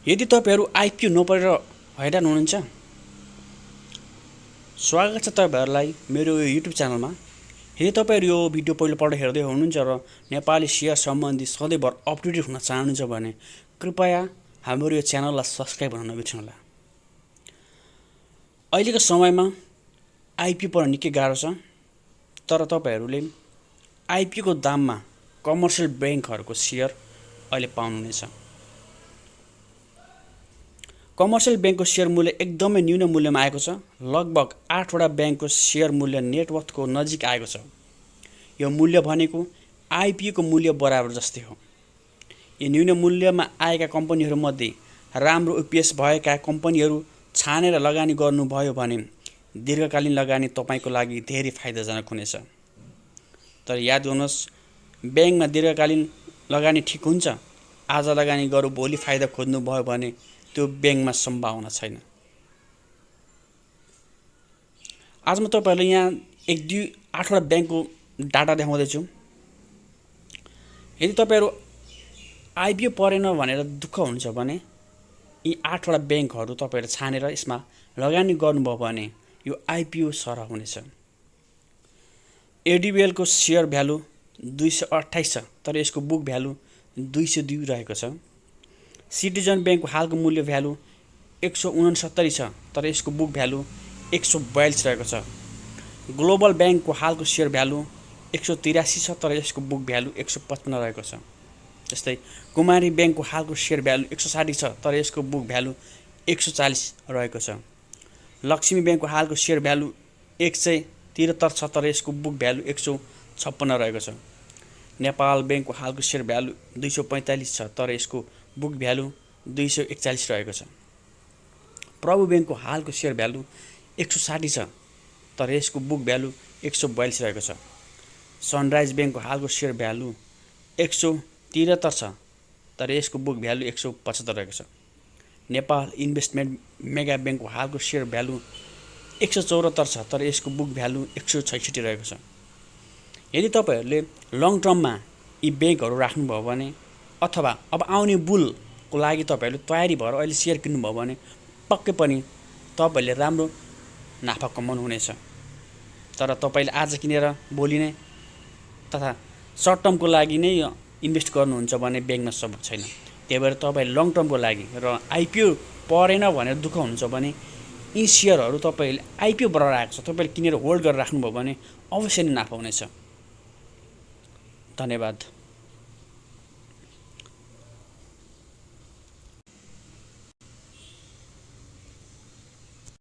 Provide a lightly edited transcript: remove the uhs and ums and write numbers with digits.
यदि तपाईहरु आइपिओ नपरेर हैरान हुनुहुन्छ, स्वागत छ तपाईहरुलाई मेरो यो युट्युब च्यानलमा। यदि तपाईहरु यो भिडियो पहिलोपल्ट हेर्दै हुनुहुन्छ र नेपाली शेयर सम्बन्धी सधैँभर अपडेटेड हुन चाहनुहुन्छ भने कृपया हाम्रो यो च्यानललाई सब्स्क्राइब गर्न नबिर्सनुहोला। अहिलेको समयमा आइपिओ पर्न निकै गाह्रो छ, तर तपाईहरुले आइपिओ को दाममा कमर्सियल बैंकहरुको शेयर अहिले पाउनुहुनेछ। कमर्सियल बैंकको शेयर मूल्य एकदमै न्यून मूल्यमा आएको छ। लगभग 8 वटा बैंकको शेयर मूल्य नेटवर्थको नजिक आएको छ। यो मूल्य भनेको आइपिओ को मूल्य बराबर जस्तै हो। यी न्यून मूल्यमा आएका कम्पनीहरुमध्ये राम्रो ईपीएस भएका कम्पनीहरु छानेर लगानी गर्नुभयो भने दीर्घकालीन लगानी तपाईको लागि धेरै फाइदाजनक हुनेछ। तर याद गर्नुहोस्, बैंकमा दीर्घकालीन लगानी ठीक हुन्छ। आज लगानी गरौँ भोलि फाइदा खोज्नु भयो भने त्यो बैंकमा सम्भावना छैन। आज म तपाईहरुलाई यहाँ 1, 2, 8 वटा बैंकको डाटा देखाउँदै छु। यदि तपाईहरु आइपिओ परेन भनेर दुःख हुन्छ भने यी 8 वटा बैंकहरु तपाईहरु छानेर यसमा लगानी गर्नुभयो भने यो आइपिओ सरह हुनेछ। एडीबीएल को शेयर भ्यालु 228 छ, तर यसको बुक भ्यालु 202 रहेको छ। सिटिजन बैंक को हालको मूल्य भ्यालु 169 छ, तर यसको बुक भ्यालु 142 रहेको छ। ग्लोबल बैंक को हालको शेयर भ्यालु 183 छ, तर यसको बुक भ्यालु 155 रहेको छ। जस्तै कुमारी बैंक को हालको शेयर भ्यालु 160 छ, तर यसको बुक भ्यालु 140 रहेको छ। लक्ष्मी बैंक को हालको शेयर भ्यालु 173 छ, तर यसको बुक भ्यालु 156 रहेको छ। नेपाल बैंक को हालको शेयर भ्यालु 245 छ, तर यसको बुक भ्यालु 241 रहेको छ। प्रभु बैंक को हालको शेयर भ्यालु 160 छ, तर यसको बुक भ्यालु 142 रहेको छ। सनराइज बैंक को हालको शेयर भ्यालु 173 छ, तर यसको बुक भ्यालु 175 रहेको छ। नेपाल इन्भेस्टमेन्ट मेगा बैंक को हालको शेयर भ्यालु 174 छ, तर यसको बुक भ्यालु 166 रहेको छ। यदि तपाईहरुले लङ टर्ममा यी बैंकहरु राख्नुभयो भने अथवा अब आउने बुलको लागि तपाईहरुले तयारी भएर अहिले शेयर किन्नुभयो भने पक्कै पनि तपाईहरुले राम्रो नाफा कमाउनु हुनेछ। तर तपाईले आज किनेर भोलि नै तथा सर्ट टर्मको लागि नै इन्भेस्ट गर्नुहुन्छ भने बैंकमा सम्भव छैन। त्यही भएर तपाईले लङ टर्मको लागि र आइपिओ परेन भनेर दुःख हुन्छ भने यी शेयरहरु तपाईले आइपिओ बराबर आएको छ, तपाईले किनेर होल्ड गरेर राख्नुभयो भने अवश्य नै नाफा हुनेछ। धन्यवाद।